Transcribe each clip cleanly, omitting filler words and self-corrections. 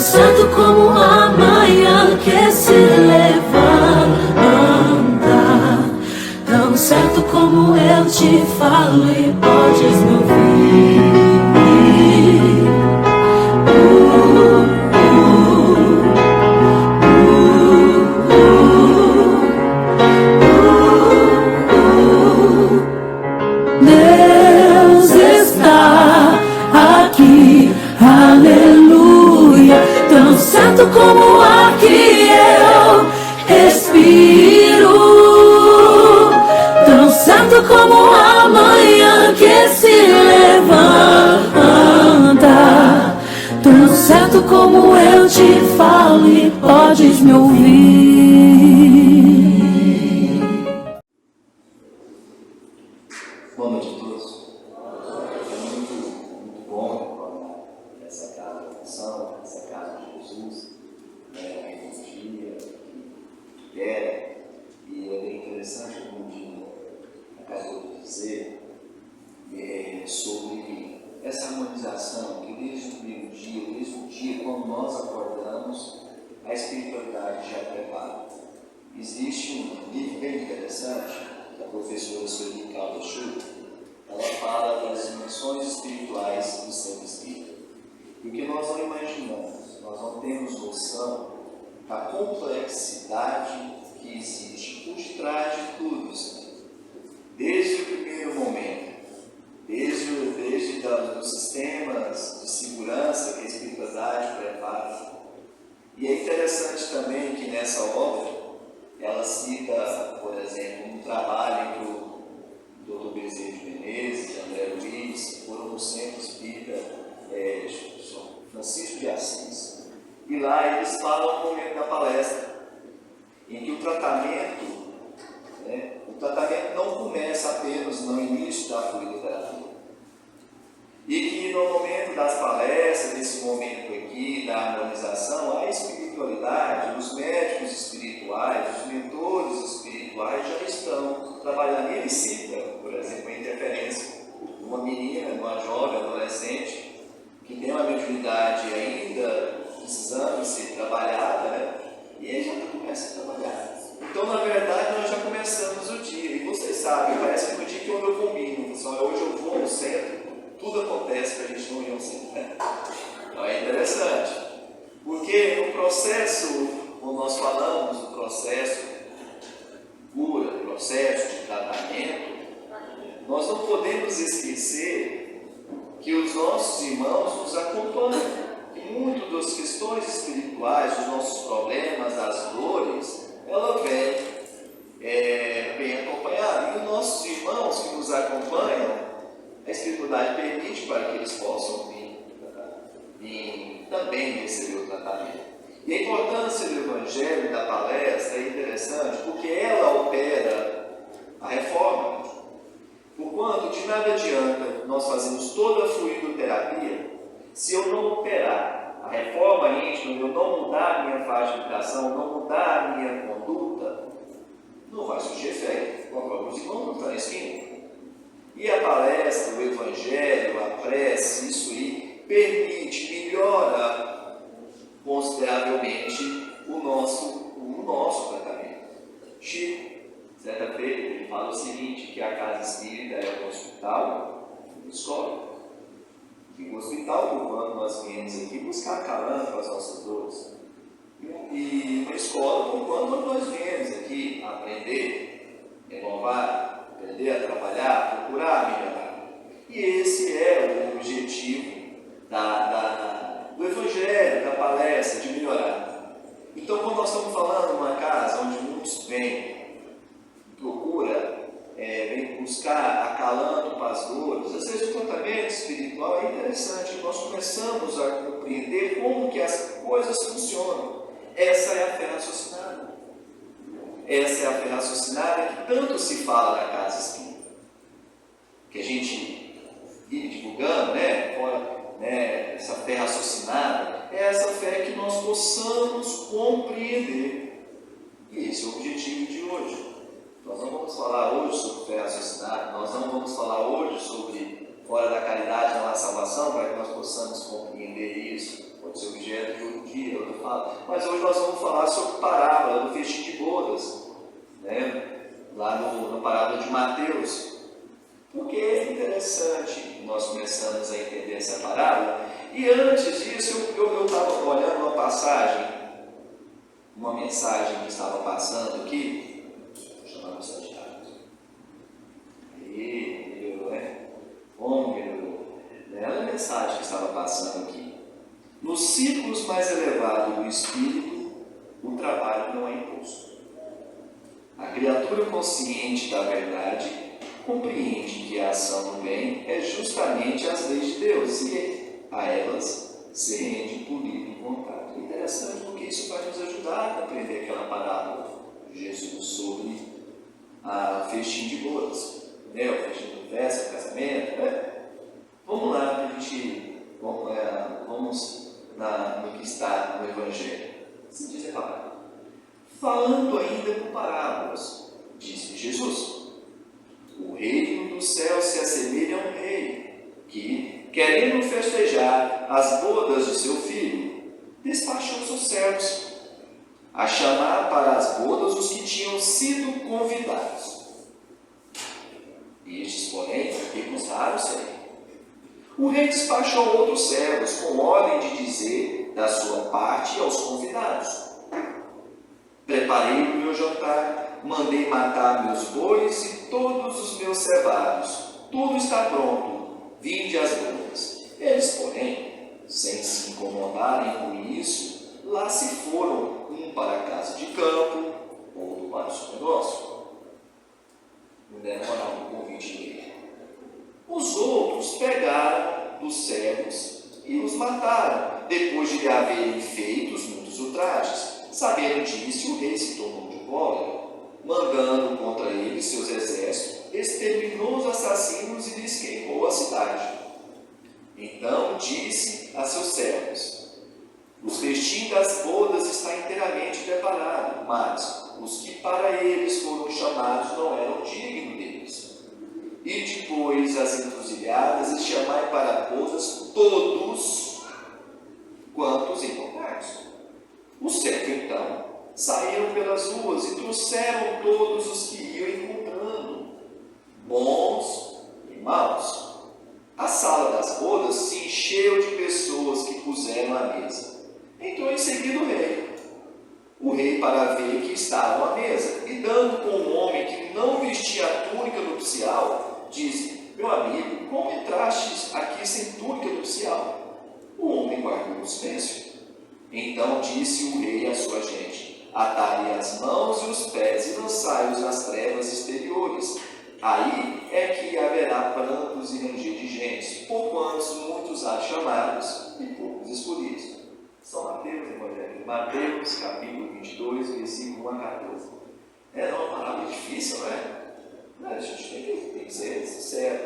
certo como a manhã que se levanta, tão certo como eu te falo e podes me ouvir. Deus está aqui, aleluia, tão certo como o ar que eu respiro, tão certo como a manhã que se levanta, tão certo como eu te falo e podes me ouvir. Boa noite a todos. É muito bom essa casa de oração, essa casa de Jesus, a energia que era, e é bem interessante como o Dino acabou de dizer sobre essa harmonização que desde o primeiro dia, desde o dia quando nós acordamos, a espiritualidade já prepara. Existe um livro bem interessante da professora Sueli Caldas-Schultz. Ela fala das dimensões espirituais do ser espírita. E o que nós não imaginamos, nós não temos noção da complexidade que existe por detrás de tudo isso. Desde o primeiro momento, desde os sistemas de segurança que a espiritualidade prepara. E é interessante também que nessa obra, ela cita, por exemplo, um trabalho que o Dr. Bezerra de Menezes e André Luiz foram no Centro Espírita São Francisco de Assis. E lá eles falam no momento da palestra, em que o tratamento não começa apenas no início da fluidoterapia. E que no momento das palestras, nesse momento aqui da harmonização, a espiritualidade, os médicos espirituais, os mentores espirituais já estão trabalhando. E ele cita, por exemplo, a interferência de uma menina, de uma jovem adolescente, que tem uma mediunidade ainda precisando ser trabalhada, né? E ele já começa a trabalhar. Então, na verdade, nós já começamos o dia. E vocês sabem, parece que no dia que eu combino, pessoal, hoje eu vou no centro, tudo acontece para a gente não ir ao centro, né? Então é interessante, porque no processo, quando nós falamos do processo de cura, processo de tratamento, nós não podemos esquecer que os nossos irmãos nos acompanham. E muito das questões espirituais, dos nossos problemas, das dores, ela vem acompanhada. E os nossos irmãos que nos acompanham, a espiritualidade permite para que eles possam vir também receber o tratamento. E a importância do Evangelho e da palestra é interessante, porque ela opera a reforma. Porquanto, de nada adianta nós fazermos toda a fluidoterapia se eu não operar a reforma íntima, eu não mudar a minha faixa de vibração, não mudar a minha conduta, não vai surgir efeito. Os irmãos não estão na esquina. E a palestra, o Evangelho, a prece, isso aí, permite, melhora consideravelmente o nosso tratamento. Chico, certa feita, ele fala o seguinte, que a casa espírita é um hospital, uma escola. E o hospital, quando nós viemos aqui buscar acalento para as nossas dores. E uma escola, quando nós viemos aqui aprender, renovar, aprender a trabalhar, procurar melhorar. E esse é o objetivo do Evangelho, da palestra, de melhorar. Então, quando nós estamos falando de uma casa onde muitos vêm, vem buscar acalanto para as dores, às vezes o tratamento espiritual é interessante, nós começamos a compreender como que as coisas funcionam. Essa é a fé raciocinada. Essa é a fé raciocinada que tanto se fala na casa espírita, que a gente vive divulgando, essa fé raciocinada, é essa fé que nós possamos compreender. E esse é o objetivo de hoje. Nós não vamos falar hoje sobre fé raciocinada, nós não vamos falar hoje sobre fora da caridade não há salvação, para que nós possamos compreender isso, pode ser objeto de outro dia. falo. Mas hoje nós vamos falar sobre parábola do festim de bodas, né? Lá na parábola de Mateus. Porque é interessante nós começamos a entender essa parábola. E antes disso, eu estava olhando uma passagem, uma mensagem que estava passando aqui. Vou chamar o estagiário. Melhorou, né? Como melhorou? Era a mensagem que estava passando aqui. Nos ciclos mais elevados do espírito, o trabalho não é imposto. A criatura consciente da verdade compreende que a ação do bem é justamente as leis de Deus e a elas se rende por livre vontade. É interessante porque isso vai nos ajudar a aprender aquela parábola de Jesus sobre a festim de bodas, né? O festim de festa, o casamento, né? Vamos lá, que a gente vamos no que está no Evangelho. Se diz a palavra. Falando ainda por parábolas, disse Jesus: o reino do céu se assemelha a um rei que, querendo festejar as bodas de seu filho, despachou seus servos a chamar para as bodas os que tinham sido convidados. Estes, porém, recusaram-se. O rei despachou outros servos com ordem de dizer da sua parte aos convidados: preparei o meu jantar, mandei matar meus bois e todos os meus cevados, tudo está pronto, vinde às bodas. Eles, porém, sem se incomodarem com isso, lá se foram, um para a casa de campo, outro para o seu negócio. Não deram moral no convite dele. Os outros pegaram dos servos e os mataram, depois de lhe haverem feito muitos ultrajes. Sabendo disso, o rei se tornou de cólera, mandando contra ele seus exércitos, exterminou os assassinos e lhes queimou a cidade. Então disse a seus servos: os festim das bodas está inteiramente preparado, mas os que para eles foram chamados não eram dignos deles. E depois as encruzilhadas e chamai para bodas todos quantos encontrados. Os servos, então, saíram pelas ruas e trouxeram todos os que iam encontrando, bons e maus. A sala das bodas se encheu de pessoas que puseram à mesa. Entrou em seguida o rei. O rei, para ver que estavam à mesa, e dando com um homem que não vestia a túnica nupcial, disse: meu amigo, como entrastes aqui sem túnica nupcial? O homem guardou o silêncio. Então disse o rei à sua gente: atai-lhe as mãos e os pés e lançai-os nas trevas exteriores. Aí é que haverá prantos e ranger de gente, porquanto muitos há chamados e poucos escolhidos. São Mateus, Evangelho. Mateus, capítulo 22, versículo 1 a 14. É uma palavra difícil, não é? A gente tem que ser sincero.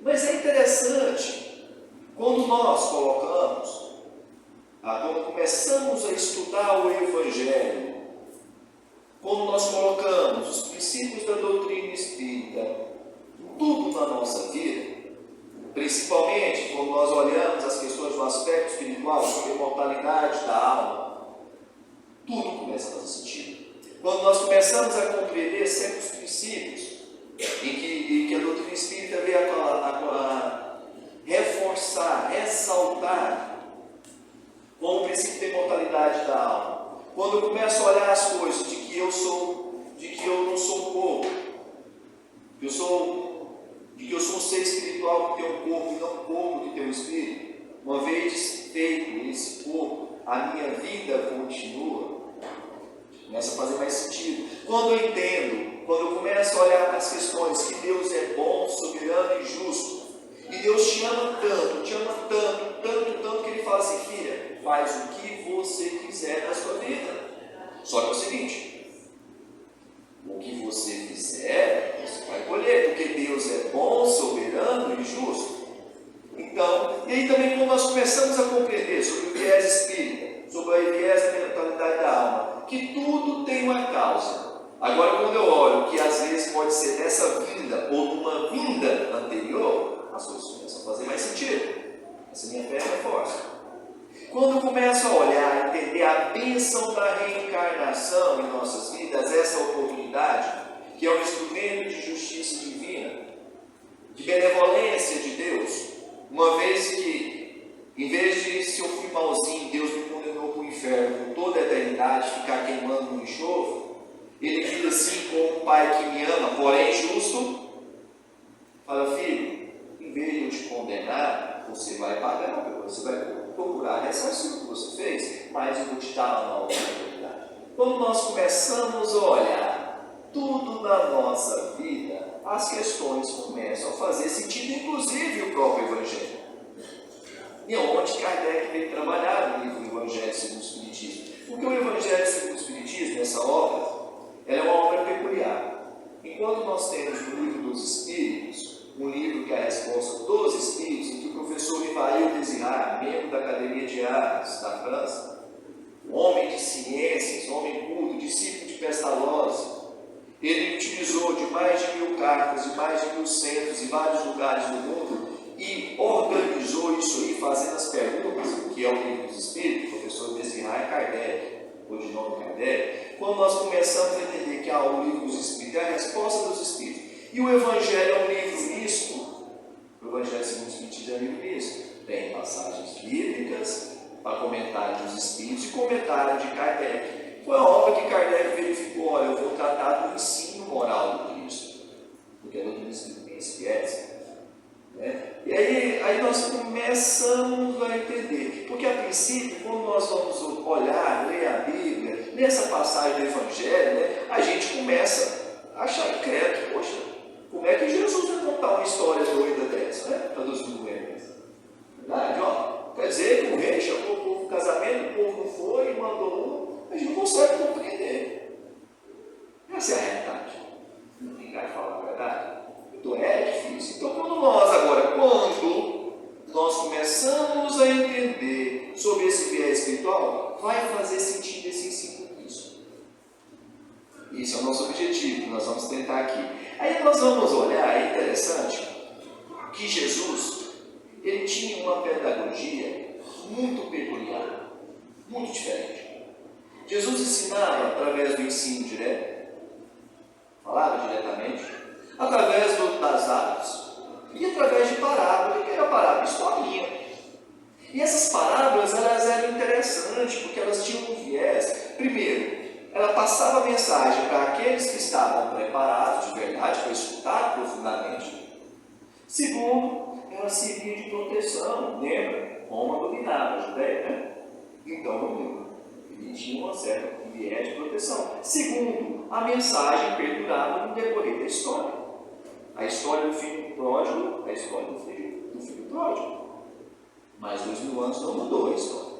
Mas é interessante, quando nós colocamos, quando começamos a estudar o Evangelho, quando nós colocamos os princípios da doutrina espírita, tudo na nossa vida, principalmente quando nós olhamos as questões do aspecto espiritual, sobre a imortalidade da alma, tudo começa a fazer sentido. Quando nós começamos a compreender certos princípios, em que a doutrina espírita veio a reforçar, ressaltar, como o princípio da imortalidade da alma. Quando eu começo a olhar as coisas de que eu não sou um corpo, de que eu sou um ser espiritual que tem um corpo e não um corpo que tem um espírito, uma vez feito esse corpo, a minha vida continua, começa a fazer mais sentido. Quando eu entendo, quando eu começo a olhar as questões que Deus é bom, soberano e justo, e Deus te ama tanto, que Ele fala assim: filha, faz o que você quiser na sua vida. Só que é o seguinte: o que você fizer, você vai colher, porque Deus é bom, soberano e justo. Então, e aí também quando nós começamos a compreender sobre o viés espírita, sobre o viés da mentalidade da alma, que tudo tem uma causa. Agora, quando eu olho que às vezes pode ser dessa vinda ou numa vinda anterior, as coisas começam a fazer mais sentido. Essa minha fé reforça. Quando eu começo a olhar, entender entender a bênção da reencarnação em nossas vidas, essa oportunidade, que é um instrumento de justiça divina, de benevolência de Deus, uma vez que, em vez de, se eu fui malzinho, Deus me condenou para o inferno por toda a eternidade, ficar queimando no enxofre, Ele diz assim, como um pai que me ama, porém justo, fala: filho, em vez de eu te condenar, você vai pagar, você vai procurar ressarcir o que você fez, mas eu vou te dar uma oportunidade. Quando nós começamos a olhar tudo na nossa vida, as questões começam a fazer sentido, inclusive o próprio Evangelho. E onde Kardec veio trabalhar no livro Evangelho segundo o Espiritismo. Porque o Evangelho segundo o Espiritismo, essa obra, ela é uma obra peculiar. Enquanto nós temos no livro dos Espíritos, um livro que é a resposta dos Espíritos, em que o professor Rivail Desirard, membro da Academia de Artes da França, homem de ciências, homem culto, discípulo de Pestalozzi, ele utilizou de mais de 1000 cartas, de mais de 1000 centros, em vários lugares do mundo, e organizou isso aí, fazendo as perguntas, que é o livro dos Espíritos, o professor Desirard Kardec, hoje nome Kardec. Quando nós começamos a entender que o livro dos Espíritos é a resposta dos Espíritos, e o Evangelho é um livro misto, o Evangelho segundo o Espiritismo é um livro misto, tem passagens bíblicas, para comentário dos Espíritos e comentário de Kardec. Foi a obra que Kardec verificou: olha, eu vou tratar do ensino moral do Cristo, porque a doutrina espírita tem esse viés. E aí nós começamos a entender, porque a princípio, quando nós vamos olhar, ler a Bíblia, nessa passagem do Evangelho, a gente começa a achar incrédulo: poxa, como é que Jesus vai contar uma história doida dessa, para 2000 anos? Verdade, ó. Quer dizer que o rei chamou o povo para o casamento, o povo não foi e mandou um. A gente não consegue compreender. Essa é a realidade. Ninguém vai falar a verdade. Então é difícil. Então quando nós começamos a entender sobre esse viés espiritual, vai fazer sentido esse ensino do Cristo. Isso é o nosso objetivo, nós vamos tentar aqui. Aí nós vamos olhar, é interessante, que Jesus, ele tinha uma pedagogia muito peculiar, muito diferente. Jesus ensinava através do ensino direto, falava diretamente, através das atos e através de parábola, que era parábola, historinha. E essas parábolas, elas eram interessantes, porque elas tinham um viés. Primeiro, ela passava a mensagem para aqueles que estavam preparados de verdade para escutar profundamente. Segundo, ela servia de proteção. Lembra? Roma dominava a Judéia, Então, ele tinha uma certa viés de proteção. Segundo, a mensagem perdurava no decorrer da história. A história do filho pródigo, a história do filho pródigo. Mas 2000 anos não mudou a história.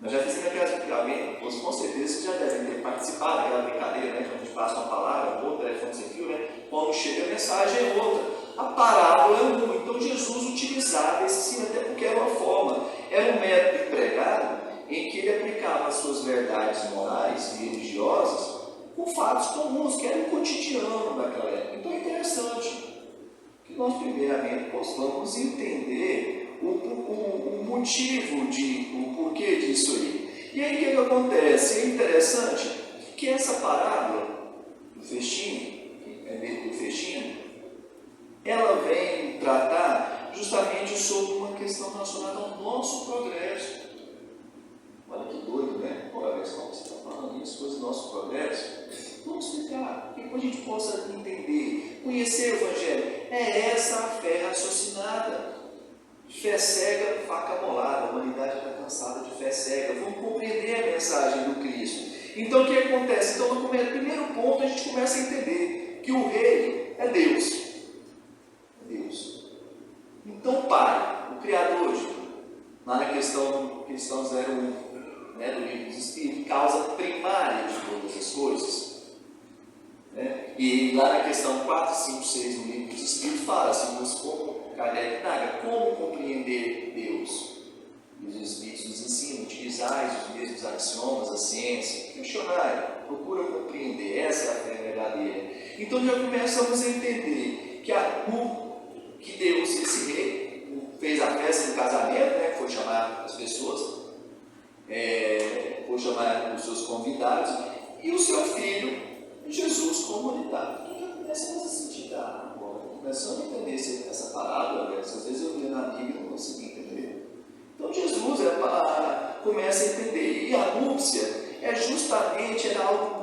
Nós já fizemos aquelas brincadeiras, com certeza vocês já devem ter participado daquela brincadeira, quando a gente passa uma palavra, outra, telefone sem fio, quando chega a mensagem é outra. A parábola é uma. Então Jesus utilizava esse ensino, até porque era uma forma, era um método empregado em que ele aplicava as suas verdades morais e religiosas com fatos comuns, que eram o cotidiano daquela época. Então é interessante que nós primeiramente possamos entender o motivo, o porquê disso aí. E aí o que acontece? É interessante que essa parábola do festim, ela vem tratar justamente sobre uma questão relacionada ao nosso progresso. Olha que doido, né? Olha, mas como você está falando isso, coisa do nosso progresso? Vamos explicar, para que a gente possa entender, conhecer o Evangelho. É essa a fé raciocinada. Fé cega, faca molada. A humanidade está cansada de fé cega. Vamos compreender a mensagem do Cristo. Então o que acontece? Então, no primeiro ponto, a gente começa a entender que o rei é Deus. É Deus. Então, o Pai, o Criador, lá na questão 01, do livro dos Espíritos, causa primária de todas as coisas. E lá na questão 4, 5, 6 do livro dos Espíritos, fala assim, como Kardec indaga, como compreender Deus? E os Espíritos nos ensinam, utilizar os mesmos axiomas, a ciência, questionário, procura compreender, essa é a fé verdadeira. Então já começamos a entender que Deus, esse rei, fez a festa do casamento, foi chamar as pessoas, foi chamar os seus convidados, e o seu filho, Jesus, como unidade. Então já começa a sentir, agora, começando a entender essa parábola, às vezes eu leio na Bíblia e não consegui entender. Então Jesus começa a entender, e a núpcia era algo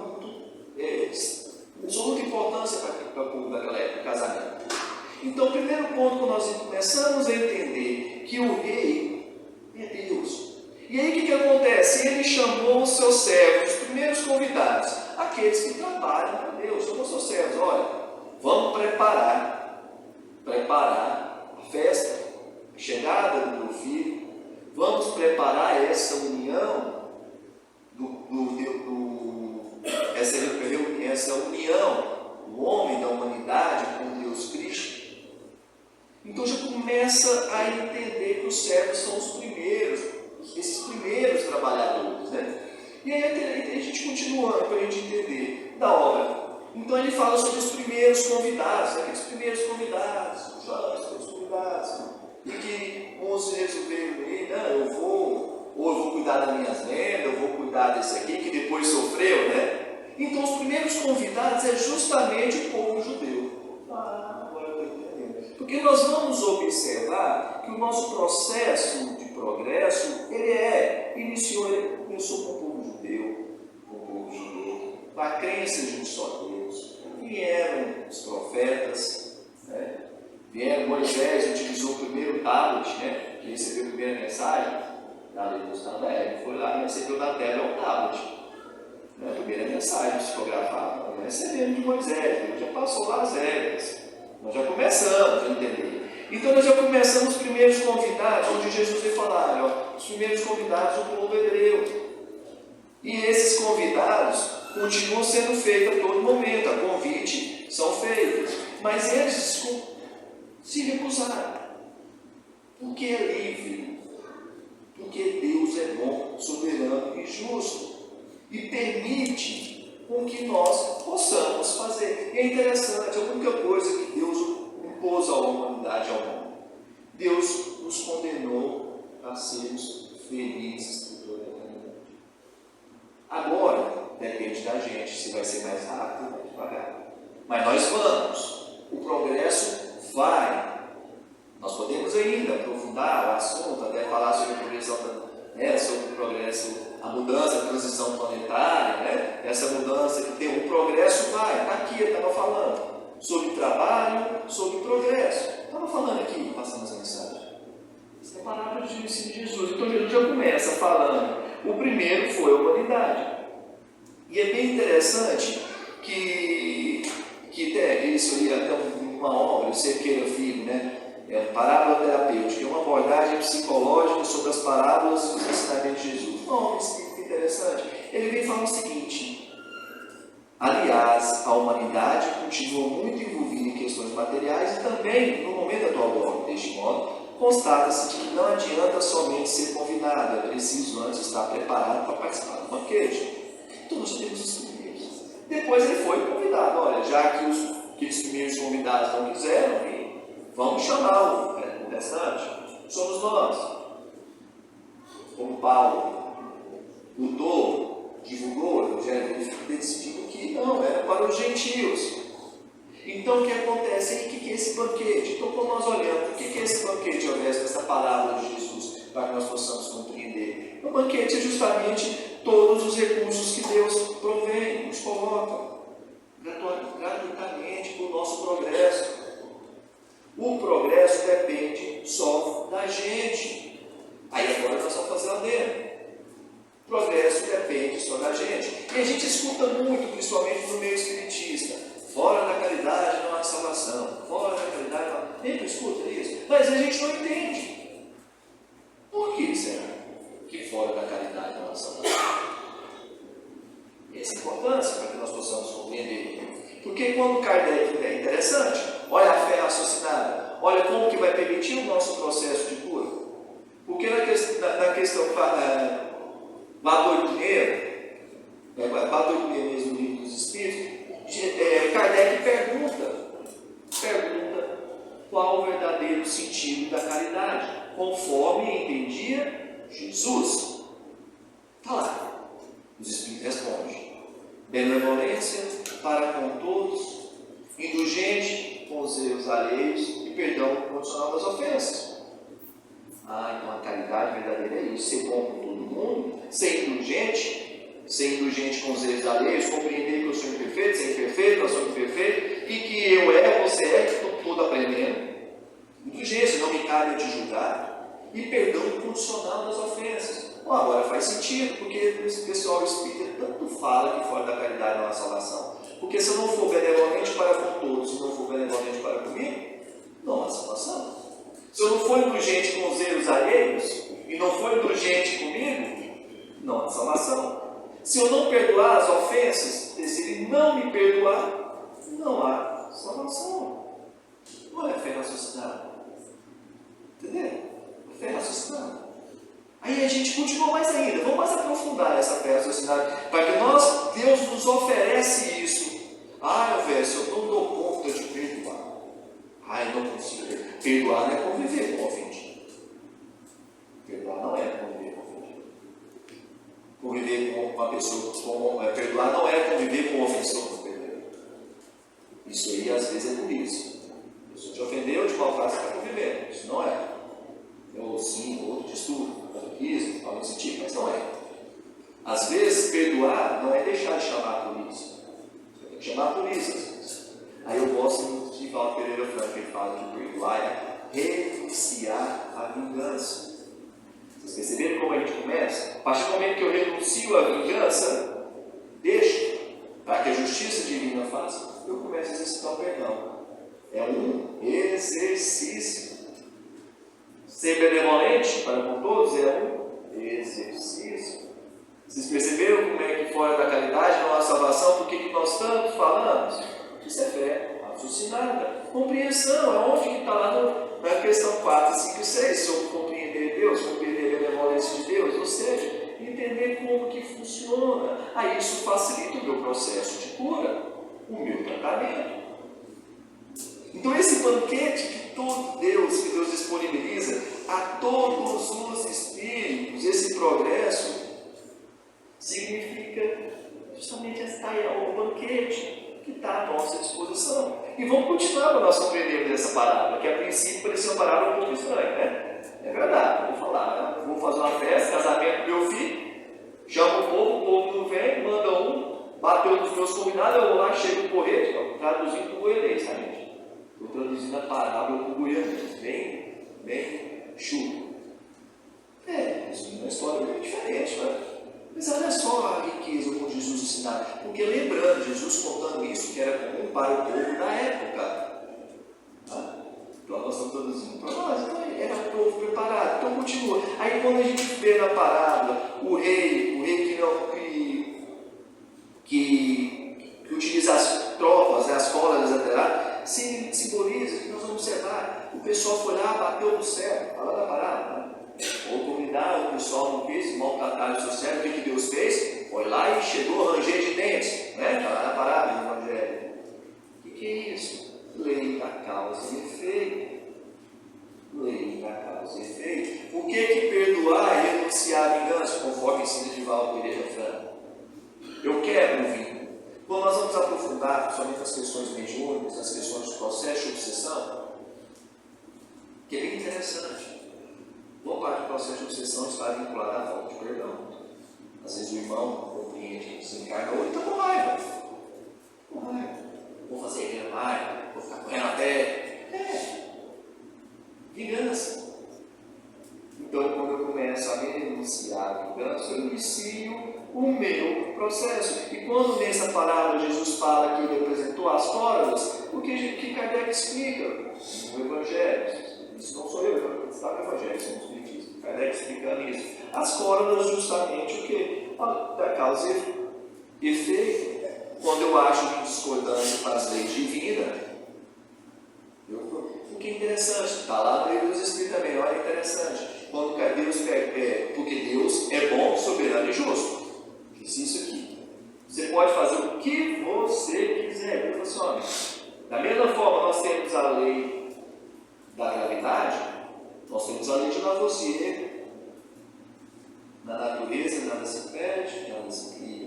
de muita importância para o povo daquela época, o casamento. Então o primeiro ponto que nós começamos a entender que o rei é Deus. E aí o que acontece? Ele chamou os seus servos, os primeiros convidados, aqueles que trabalham para Deus, chamou os seus servos, olha, vamos preparar a festa, a chegada do meu filho, vamos preparar essa união, essa união do homem, da humanidade com Deus Cristo. Então já começa a entender que os servos são os primeiros, esses primeiros trabalhadores, né? E aí a gente continuando para a gente entender da obra. Então ele fala sobre os primeiros convidados, aqueles primeiros convidados, os jovens convidados, e que uns resolveram ir, não, eu vou cuidar das minhas vendas, eu vou cuidar desse aqui, que depois sofreu, né? Então os primeiros convidados é justamente o povo judeu. Agora eu estou entendendo. Porque nós vamos observar que o nosso processo de progresso, ele começou com o povo judeu, com a crença de um só Deus. Vieram os profetas, né? Vieram, Moisés utilizou o primeiro tablet, né? Que recebeu a primeira mensagem da lei dos Ele foi lá e recebeu da terra o tablet. A primeira mensagem psicografada, nós recebemos de Moisés, ele já passou lá as regras, nós já começamos a entender. Então nós já começamos os primeiros convidados, onde Jesus veio falar, os primeiros convidados do povo hebreu. E esses convidados continuam sendo feitos a todo momento, a convite são feitos, mas eles se recusaram, porque é livre, porque Deus é bom, soberano e justo. E permite com que nós possamos fazer. E é interessante, a única coisa que Deus impôs à humanidade, ao mundo, Deus nos condenou a sermos felizes por toda a eternidade. Agora, depende da gente, se vai ser mais rápido ou mais devagar. Mas nós vamos, o progresso vai. Nós podemos ainda aprofundar o assunto, até falar sobre a progressão sobre o progresso, a mudança, a transição planetária, né? Essa mudança que tem, o progresso vai, está aqui, eu estava falando, sobre trabalho, sobre progresso. Estava falando aqui, passando essa mensagem. Essa é a palavra de ensino de Jesus. Então Jesus já começa falando, o primeiro foi a humanidade. E é bem interessante que isso aí até uma obra, o Cerqueira Filho, né? Parábola terapêutica, é uma abordagem psicológica sobre as parábolas e os ensinamentos de Jesus. Não, isso é interessante. Ele vem falar o seguinte: aliás, a humanidade continua muito envolvida em questões materiais e também, no momento atual do homem, deste modo, constata-se que não adianta somente ser convidado, é preciso antes estar preparado para participar do banquete. Então nós temos os primeiros. Depois ele foi convidado. Olha, já que aqueles primeiros convidados não quiseram, vamos chamar o restante. Somos nós. Como Paulo divulgou o Evangelho, ele decidiu que não, era para os gentios. Então o que acontece? E o que é esse banquete? Então quando nós olhamos, o que é esse banquete, ao invés dessa palavra de Jesus, para que nós possamos compreender? O banquete é justamente todos os recursos que Deus provém, nos coloca gratuitamente para o nosso progresso. O progresso depende só da gente. Aí agora nós vamos fazer lá dentro. O progresso depende só da gente. E a gente escuta muito, principalmente no meio espiritista. Fora da caridade não há salvação. Fora da caridade não há... Sempre escuta isso. Mas a gente não entende. Por que será que fora da caridade não há salvação? Essa é a importância para que nós possamos compreender. Porque quando Kardec é interessante, olha a fé raciocinada, olha como que vai permitir o nosso processo de cura. Porque na questão Badoineira mesmo no livro dos Espíritos, Kardec pergunta qual o verdadeiro sentido da caridade, conforme entendia Jesus. Está lá. Os Espíritos respondem: benevolência para com todos, indulgente com os erros alheios e perdão condicional das ofensas. Então a caridade verdadeira é isso: ser bom com todo mundo, ser indulgente com os erros alheios, compreender que eu sou imperfeito, ser imperfeito, eu sou imperfeito, e que eu erro, você erra, que estou todo aprendendo. Indulgência, não me cabe a te julgar, e perdão condicional das ofensas. Agora faz sentido, porque esse pessoal espírita tanto fala que fora da caridade não há salvação. Porque se eu não for benevolente para com todos, se não for benevolente para comigo, não há salvação. Se eu não for indulgente com os erros alheios, e não for indulgente comigo, não há salvação. Se eu não perdoar as ofensas, se ele não me perdoar, não há salvação. Não é fé raciocinada. Entendeu? É fé raciocinada. Aí a gente continua mais ainda, vamos mais aprofundar essa fé raciocinada, para que Deus nos oferece isso. Verso, eu não dou conta de perdoar. Eu não consigo perdoar. Não é conviver com o ofendido. Perdoar não é conviver com o ofendido. Conviver com uma pessoa, perdoar não é conviver com o ofensor. Isso aí às vezes é por isso. A pessoa te ofendeu, te maltrata, você está convivendo. Isso não é. Ou sim, ou outro distúrbio, algo desse tipo, mas não é. Às vezes, perdoar não é deixar de chamar a polícia. Você tem que chamar a polícia, às vezes. Aí eu gosto muito de Valdo Pereira Franco, que ele fala que perdoar é renunciar à vingança. Vocês perceberam como a gente começa? A partir do momento que eu renuncio à vingança, deixo para que a justiça divina faça, eu começo a exercitar o perdão. É um exercício. Ser benevolente para com todos é um exercício. Vocês perceberam como é que fora da caridade não há salvação? Por que nós tanto falamos? Isso é fé raciocinada. Compreensão, é onde que está lá na questão 4, 5 e 6, sobre compreender Deus, compreender a benevolência de Deus, ou seja, entender como que funciona. Isso facilita o meu processo de cura, o meu tratamento. Então esse banquete que Deus disponibiliza a todos os espíritos, esse progresso, significa justamente o banquete que está à nossa disposição. E vamos continuar para nós compreendermos essa parábola, que a princípio parecia uma parábola um pouco estranha, né? É verdade, vou falar, vou fazer uma festa, casamento do meu filho, chama o povo não vem, manda bateu nos meus convidados, eu vou lá, chego no correio, traduzindo para o goianês, tá, gente? Estou traduzindo a parábola para o goianês, bem chulo. Isso é uma história bem diferente, né? Mas olha só a riqueza como Jesus ensinava. Porque lembrando, Jesus contando isso, que era comum para o povo da época. Então nós estamos traduzindo para nós, então era o povo preparado. Então continua. Aí quando a gente vê na parábola o rei que utiliza as tropas, as cordas laterais, simboliza que nós vamos observar. O pessoal foi lá, bateu no céu, fala da parábola. Ou convidar o pessoal não quis, maltratar o seu cérebro, o que Deus fez? Foi lá e chegou a ranger de dentes, né? Está lá na parábola do Evangelho. O que é isso? Lei da causa e efeito. Lei da causa e efeito. Por que perdoar e renunciar à vingança, conforme ensina de Valdo Pereira Franco? Eu quero um vínculo. Quando nós vamos aprofundar, principalmente nas questões mediúnicas, nas questões de processo de obsessão, que é bem interessante. Boa parte do processo de obsessão está vinculada à falta de perdão. Às vezes o irmão compreende, desencarnou e está com raiva. Vou fazer raiva, vou ficar correndo até. Vingança. Então, quando eu começo a me renunciar à vingança, eu inicio o meu processo. E quando nessa parábola Jesus fala que ele apresentou as cordas, o que Kardec explica no Evangelho? Isso não sou eu, está no Evangelho, somos espiritistas. Kardec explicando isso. As cordas, justamente o que? Da causa e efeito. Quando eu acho discordância com as leis divinas, o que é interessante, está lá no Livro dos Espíritos também, olha, interessante. Quando Deus porque Deus é bom, soberano e justo. Disse isso aqui. Você pode fazer o que você quiser. Eu falo assim, da mesma forma, nós temos a lei da gravidade, nós temos a lei de Lavoisier. Na natureza nada se perde, nada se cria.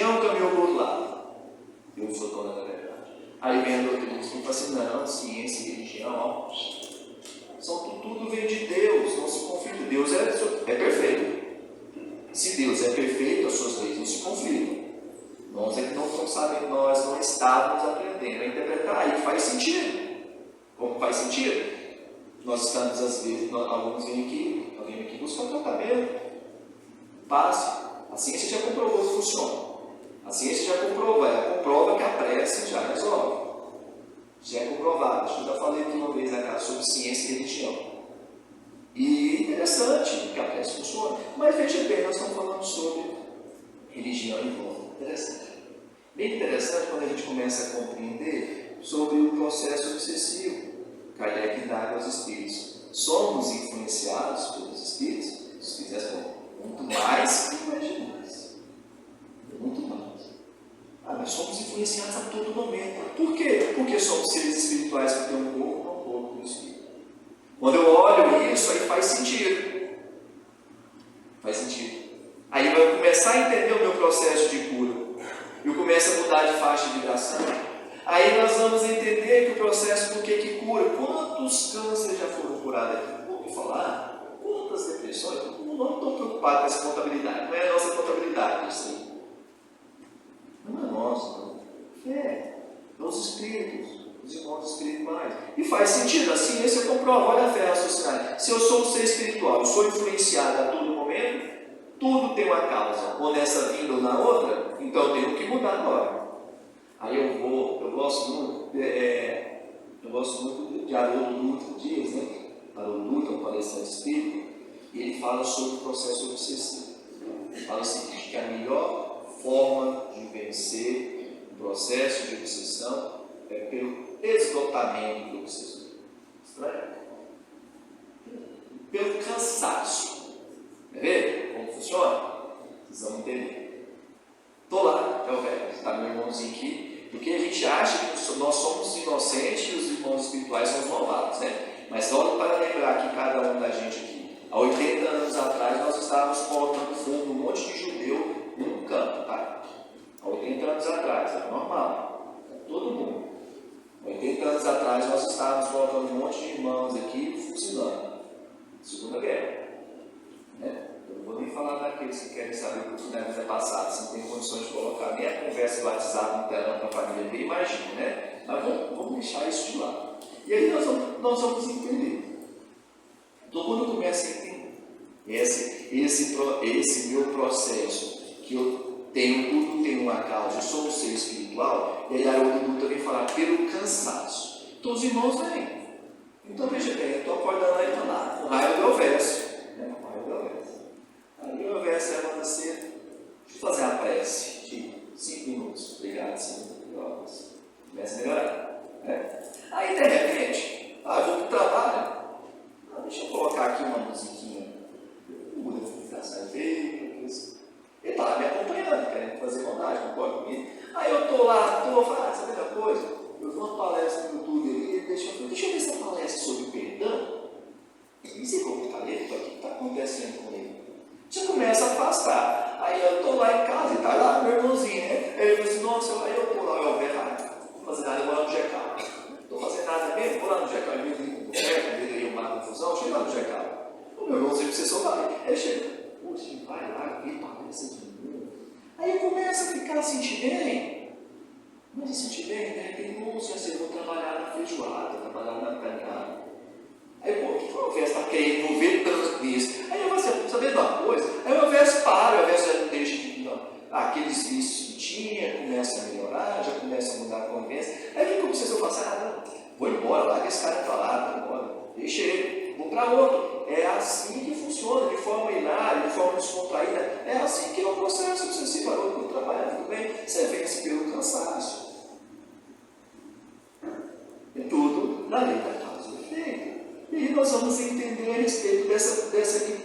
religião caminhou para o outro lado. Eu sou dono da verdade. Aí vem a doutrina que fala assim, não, ciência e religião, ó, tudo vem de Deus, não se conflita. Deus é perfeito. Se Deus é perfeito, as suas leis não se conflitam. Nós é que não sabemos, nós não estávamos aprendendo a interpretar. Aí faz sentido. Como faz sentido? Nós estamos, às vezes, alguns vêm aqui buscar tratamento. Passe. A ciência já comprovou que funciona. A ciência já comprova que a prece já resolve. Já é comprovado. Acho que eu já falei aqui uma vez na casa sobre ciência e religião. E interessante que a prece funciona. Mas veja bem, nós estamos falando sobre religião e volta. Interessante. Bem interessante quando a gente começa a compreender sobre o processo obsessivo. Kardec indaga aos espíritos. Somos influenciados pelos espíritos? Os espíritos respondem, muito mais que imaginamos. Muito mais. Nós somos influenciados a todo momento. Por quê? Porque somos seres espirituais que têm um corpo, não um corpo do espírito. Quando eu olho isso, aí faz sentido. Faz sentido. Aí vai começar a entender o meu processo de cura. Eu começo a mudar de faixa de vibração. Aí nós vamos entender que o processo do que cura. Quantos cânceres já foram curados aqui? Vamos falar? Quantas depressões? Não estou preocupado com essa contabilidade. Não é a nossa contabilidade isso aí. Não é nossa, não. É dos espíritos, os irmãos espirituais. E faz sentido, a ciência comprova, olha a fé raciocinada. Se eu sou um ser espiritual, eu sou influenciado a todo momento, tudo tem uma causa, ou nessa vida ou na outra, então eu tenho que mudar agora. Aí eu gosto muito de Haroldo Dutra Dias, né? Haroldo Dutra, um palestrante espírita, e ele fala sobre o processo obsessivo. Ele fala o seguinte, que a melhor forma de vencer o processo de obsessão é pelo esgotamento do obsessor. Estranho? Pelo cansaço. Quer ver como funciona? Vocês vão entender. Estou lá, é o velho, está meu irmãozinho aqui, porque a gente acha que nós somos inocentes e os irmãos espirituais são os malvados, né? Mas só para lembrar que cada um da gente aqui, há 80 anos atrás, nós estávamos colocando fogo, um monte de judeu num canto, tá? Há 80 anos atrás, era normal, todo mundo. 80 anos atrás nós estávamos colocando um monte de irmãos aqui fuzilando. Segunda Guerra. Né? Eu não vou nem falar daqueles que querem saber o que na vida passada, se não tem condições de colocar nem a conversa do WhatsApp no telão para a família ver, imagina, né? Mas vamos deixar isso de lado. E aí nós vamos entender. Então quando eu começo a entender esse meu processo, que eu tenho, tudo tem uma causa, eu sou um ser espiritual, e aí a Haroldo também falar pelo cansaço. Então os irmãos vêm. Então veja bem, eu estou acordando aí para lá, o raio do Elvésio. Né? O raio do Elvésio. Aí o Elvésio levanta cedo, deixa eu fazer a prece de 5 minutos. Obrigado, Senhor. Começa a melhorar. Né? Aí de repente, eu vou para o trabalho. Deixa eu colocar aqui uma musiquinha. Ele está lá me acompanhando, querendo fazer vontade, concorda comigo? Aí eu estou lá, sabe da coisa? Eu vou uma palestra no YouTube ali, deixa eu ver essa palestra sobre perdão. E se como está ali, o que está acontecendo com ele? Já começa a afastar. Aí eu estou lá em casa, e está lá meu irmãozinho, né? Ele fala assim, nossa, aí eu estou lá, eu vou fazer nada, eu vou lá no GK. Não estou fazendo nada mesmo, vou lá no GK, em vez de ir uma confusão, chega lá no GK. O meu irmãozinho, você só vai. Ele chega. Poxa, vai lá, vem palestra de novo. Aí começa a ficar sentir bem. Mas sentir bem, né? Tem irmãos assim, eu vou trabalhar na feijoada, trabalhar na caminhada. Aí, pô, o que o Elvésio está querendo ver tanto nisso? Aí eu vou saber de uma coisa. Aí o Elvésio para, o Elvésio já não deixa de. Aqueles vícios que tinha, começa a melhorar, já começa a mudar a convivência. Aí vem como se eu falasse, não, vou embora, larga esse cara para lá, vou embora, deixa ele, vou para outro. É assim que funciona, de forma hilária, de forma descontraída. É assim que é o processo. Você se parou para trabalhar, tudo bem? Você vence pelo cansaço. É tudo na lei da causa e efeito. E nós vamos entender a respeito de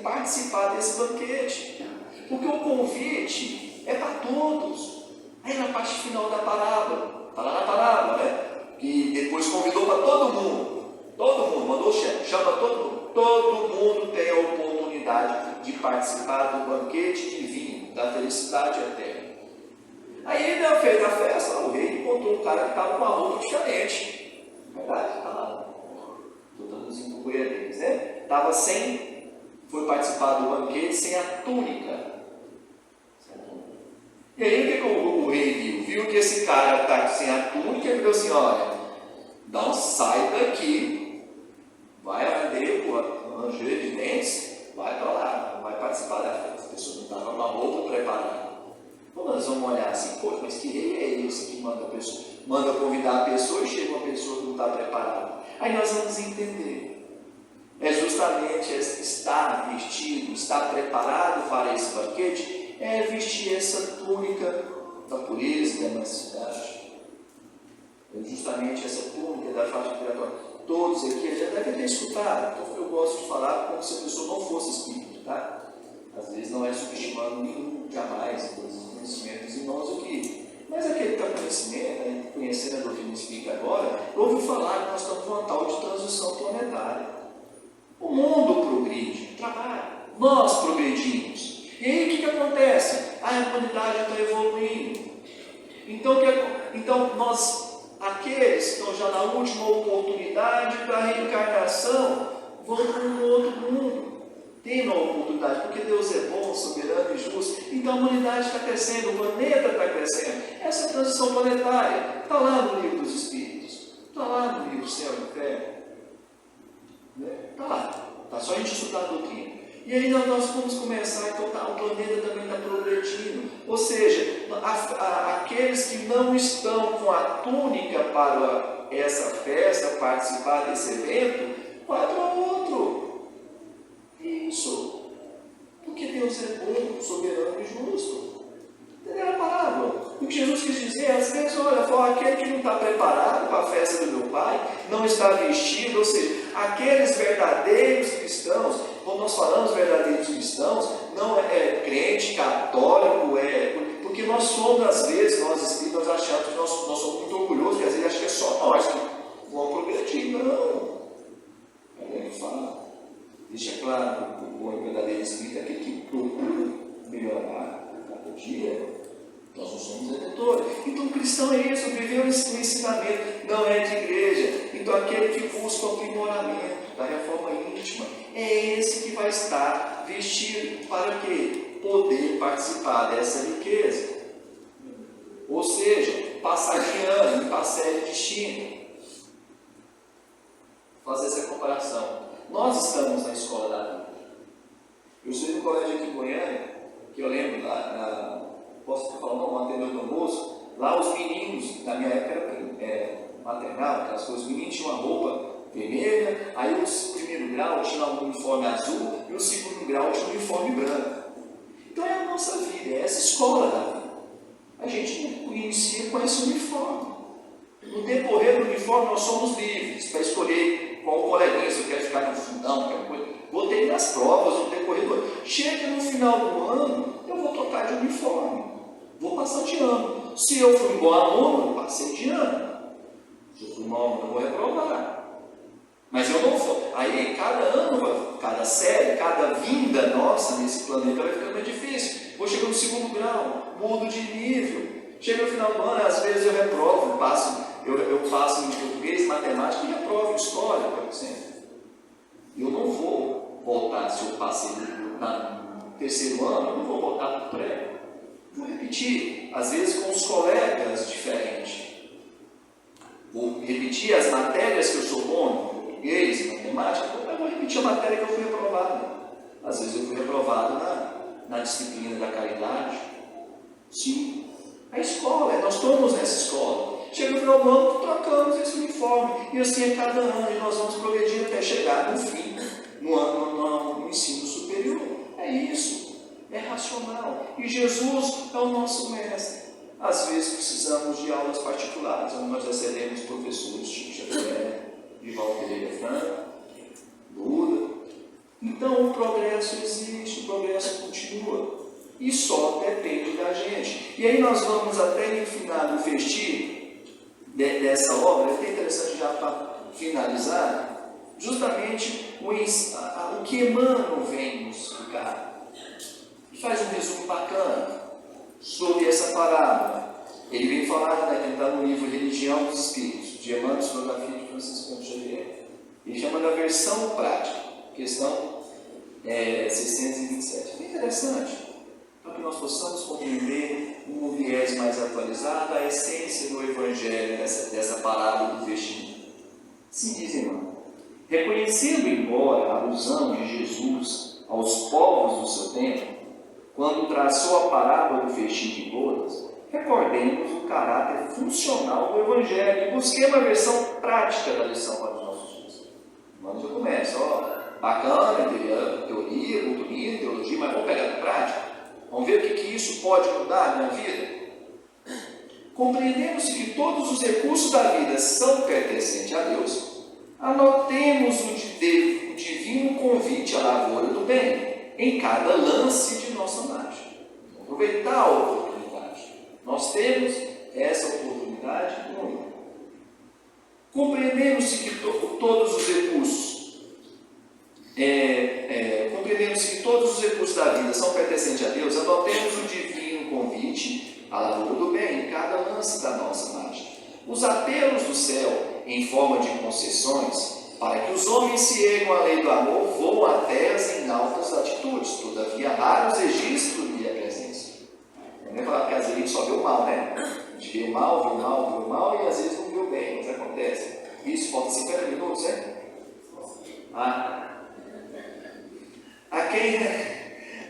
participar desse banquete. Porque o convite é para todos. Aí na parte final da parábola, está lá na parábola, né? Que depois convidou para todo mundo. Todo mundo, mandou o chefe, chama todo mundo. Todo mundo tem a oportunidade de participar do banquete divino, da felicidade eterna. Aí ele deu feita a festa, o rei encontrou um cara que estava com uma roupa diferente. Verdade? Está lá. Estou traduzindo por eles, né? Estava sem, foi participar do banquete sem a túnica. E aí o que o rei viu? Viu que esse cara está sem a túnica e falou assim: olha, não sai daqui, vai arder o ranger de dentes, vai para lá, não vai participar da festa. A pessoa não estava com a roupa preparada. Então nós vamos olhar assim: pô, mas que rei é esse que manda convidar a pessoa e chega uma pessoa que não está preparada? Aí nós vamos entender. É justamente estar vestido, estar preparado para esse banquete, é vestir essa túnica da pureza, da mansidade. É justamente essa túnica da faixa giratória. Todos aqui já devem ter escutado, então eu gosto de falar como se a pessoa não fosse espírito, tá? Às vezes não é subestimando nenhum, jamais, os conhecimentos irmãos aqui. Mas aquele que está conhecimento, conhecendo a doutrina espírita agora, ouviu falar que nós estamos numa tal de transição planetária. O mundo progride, trabalha, nós progredimos. E aí o que acontece? A humanidade está evoluindo. Então nós, aqueles que estão já na última oportunidade para a reencarnação, vão para um outro mundo. Tem uma oportunidade, porque Deus é bom, soberano e justo. Então a humanidade está crescendo, o planeta está crescendo. Essa transição planetária está lá no livro dos Espíritos, está lá no livro Céu e Inferno. Está lá, está só a gente estudar a doutrina. E aí nós vamos começar, então o planeta também está progredindo. Ou seja, aqueles que não estão com a túnica para essa festa, participar desse evento, vai para outro. Isso. Porque Deus é bom, soberano e justo. Entendeu a palavra? O que Jesus quis dizer, às vezes, olha, aquele que não está preparado para a festa do meu Pai, não está vestido, ou seja, aqueles verdadeiros cristãos, quando nós falamos verdadeiros cristãos, não é crente, católico, porque nós somos, às vezes, nós espíritos, nós achamos que nós somos muito orgulhosos, que às vezes achamos que é só nós que vamos progredir. Não. É ele que fala. Deixa claro que o bom e verdadeiro espírito é aquele que procura melhorar cada dia. Nós não somos detentores. Então o cristão é isso, viveu esse ensinamento, não é de igreja. Então aquele que busca o aprimoramento da reforma íntima, é esse que vai estar vestido para quê? Poder participar dessa riqueza. Ou seja, passar de ano e passar de destino. Fazer essa comparação. Nós estamos na escola da vida. Eu estudei no colégio aqui em Goiânia, que eu lembro posso falar o nome, Ateneu Dom Bosco, lá os meninos, na minha época era maternal, aquelas coisas, os meninos tinham uma roupa vermelha, aí o primeiro grau tinha um uniforme azul e o segundo grau tinha um uniforme branco. Então é a nossa vida, é essa escola da vida. A gente inicia com esse uniforme. No decorrer do uniforme nós somos livres para escolher qual coleguinha, se eu quero ficar no fundão, qualquer coisa. Vou ter nas provas, no decorrer do ano. Chega no final do ano, eu vou trocar de uniforme. Vou passar de ano. Se eu fui um bom aluno, eu passei de ano. Se eu fui um mau aluno, eu vou reprovar. Mas eu não vou. Aí, cada ano, cada série, cada vinda nossa nesse planeta vai ficando mais difícil. Vou chegar no segundo grau, mudo de nível. Chega no final do ano, às vezes eu reprovo, eu passo em português, matemática e reprovo em história, por exemplo. Eu não vou voltar, se eu passei no terceiro ano, eu não vou voltar para o pré. Vou repetir, às vezes com os colegas diferentes. Vou repetir as matérias que eu sou bom, português, matemática, eu vou repetir a matéria que eu fui reprovado. Às vezes eu fui reprovado na disciplina da caridade. Sim, a escola, nós estamos nessa escola. Chega no final do ano, trocamos esse uniforme. E assim é cada ano, e nós vamos progredindo até chegar no fim, no ensino superior. É isso. É racional. E Jesus é o nosso mestre. Às vezes precisamos de aulas particulares, onde nós recebemos professores tipo Xavier, Divaldo Pereira Franco, Buda. Então o progresso existe, o progresso continua. E só depende da gente. E aí nós vamos até no final do festivo dessa obra, é até interessante já para finalizar, justamente o que Emmanuel vem nos explicar. Faz um resumo bacana sobre essa parábola. Ele vem falar, né, que está no livro Religião dos Espíritos, de Emmanuel, Filosofia de Francisco Xavier. Ele chama da versão prática, questão 627. É interessante, para que nós possamos compreender um viés mais atualizado a essência do Evangelho, dessa parábola do fechinho. Sim, diz, irmão, reconhecendo embora a alusão de Jesus aos povos do seu tempo, quando traçou a parábola do fechinho de bodas, recordemos o caráter funcional do Evangelho e busquemos a versão prática da lição para os nossos dias. Vamos já começa, bacana, teoria, muito bonito, teologia, mas vamos pegar na prática. Vamos ver o que isso pode mudar na minha vida. Compreendemos que todos os recursos da vida são pertencentes a Deus, anotemos o divino convite à lavoura do bem em cada lance de nossa marcha. Aproveitar a oportunidade. Nós temos essa oportunidade única. Compreendemos que todos os recursos da vida são pertencentes a Deus, anotemos o divino convite à lavoura do bem em cada lance da nossa marcha. Os apelos do céu, em forma de concessões, para que os homens se ergam à lei do amor, voam até as inaltas atitudes, todavia raros registros de a presença. Não é falar que às vezes a gente só vê o mal, né? A gente vê o mal e às vezes não vê o bem, mas acontece. Isso falta 50 minutos, né?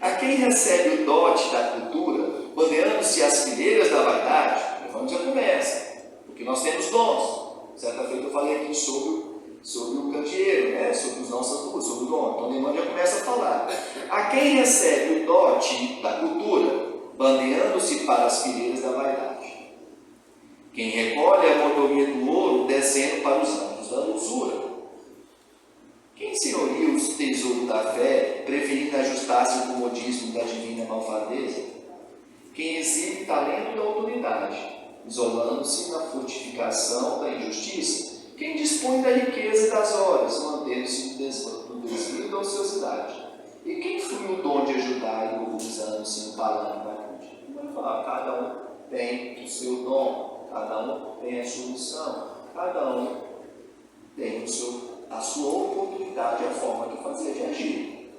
A quem recebe o dote da cultura, bandeando-se as fileiras da vaidade, vamos já começa, porque nós temos dons. Certa feita eu falei aqui sobre o candeeiro, né? Sobre os nossos, sobre o dom. Então o irmão já começa a falar. A quem recebe o dote da cultura, bandeando-se para as fileiras da vaidade. Quem recolhe a mordomia do ouro, descendo para os amplos da usura. Quem senhoria os tesouros da fé, preferindo ajustar-se ao comodismo da divina malvadeza? Quem exibe talento e autoridade, isolando-se na fortificação da injustiça? Quem dispõe da riqueza e das horas, mantendo-se do desvio da ociosidade? E quem flui o dom de ajudar e mobilizando-se no palanque da cruz? Vamos falar, cada um tem o seu dom, cada um tem a sua missão, cada um tem a sua oportunidade, a forma de fazer, de agir.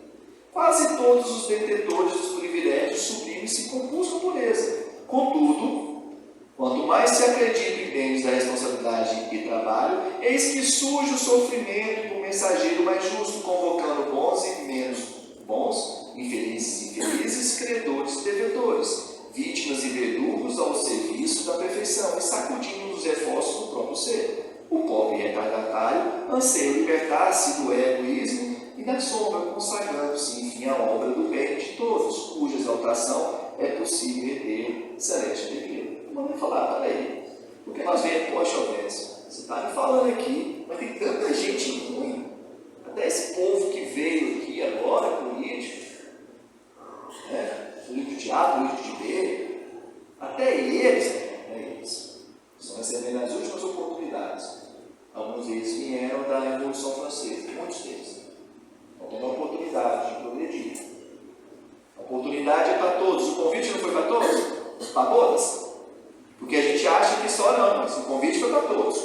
Quase todos os detentores dos privilégios suprimem-se com busca pureza. Contudo, quanto mais se acredita em bens da responsabilidade e trabalho, eis que surge o sofrimento do mensageiro mais justo, convocando bons e menos bons, infelizes e infelizes, credores e devedores, vítimas e verdugos ao serviço da perfeição, e sacudindo os esforços do próprio ser. O pobre retardatário anseia libertar-se do egoísmo e da sombra, consagrando-se, enfim, à obra do bem de todos, cuja exaltação é possível herdeiro celeste divino. Vamos falar, peraí, porque nós vemos, poxa, Alves, você está me falando aqui, mas tem tanta gente ruim, até esse povo que veio aqui agora, político, político de A, político de B, até eles estão recebendo as últimas oportunidades. Alguns deles vieram da Revolução Francesa, muitos deles. Então tem uma oportunidade de progredir. A oportunidade é para todos. O convite não foi para todos? Para todas? Porque a gente acha que só não, mas o convite foi para todos.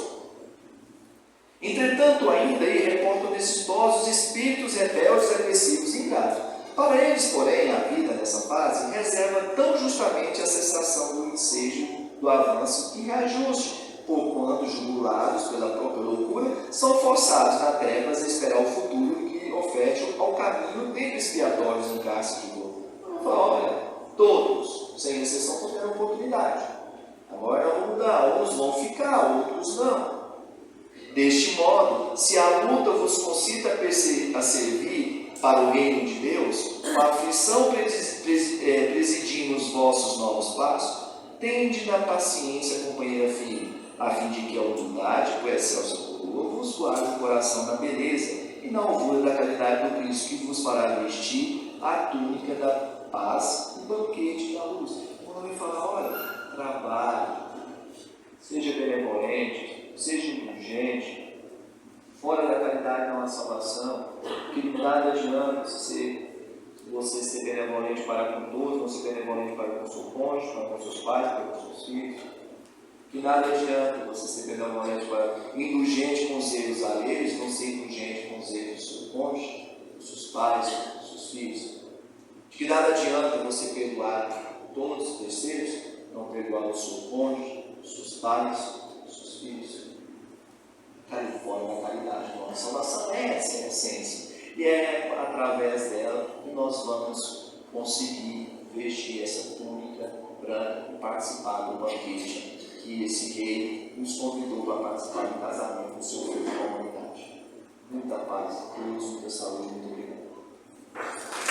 Entretanto, ainda aí reportam desgostosos espíritos rebeldes, agressivos e ingratos. Para eles, porém, a vida nessa fase reserva tão justamente a cessação do ensejo, do avanço e reajuste, porquanto, jugulados pela própria loucura, são forçados na trevas a esperar o futuro que oferte ao caminho tempo expiatórios no cárcere de dor. Vamos falar, olha, todos, sem exceção, tiveram oportunidade. Agora vamos mudar, uns vão ficar, outros não. Deste modo, se a luta vos concita a servir para o reino de Deus, com a aflição presidindo os vossos novos passos, tende na paciência, companheira firme, a fim de que a humildade, com excelsa coroa, vos guarde o coração na beleza e na alvura da caridade do Cristo, que vos fará vestir a túnica da paz e o banquete da luz. Quando me fala, olha, trabalhe, seja benevolente, seja indulgente, fora da caridade não há salvação, que nada adianta você ser benevolente para com todos, não ser benevolente para com seu cônjuge, para com seus pais, para com seus filhos. Que nada adianta você ser benevolente, indulgente com os erros alheios, não ser indulgente com os erros do seu cônjuge, dos seus pais, dos seus filhos. De que nada adianta você perdoar todos os terceiros, não perdoar o seu cônjuge, os seus pais, os seus filhos. Fora da caridade, a salvação é essa a essência. E é através dela que nós vamos conseguir vestir essa túnica branca e participar do banquete que esse rei nos convidou para participar do casamento do seu filho com a humanidade. Muita paz a todos, muita saúde, muito obrigado.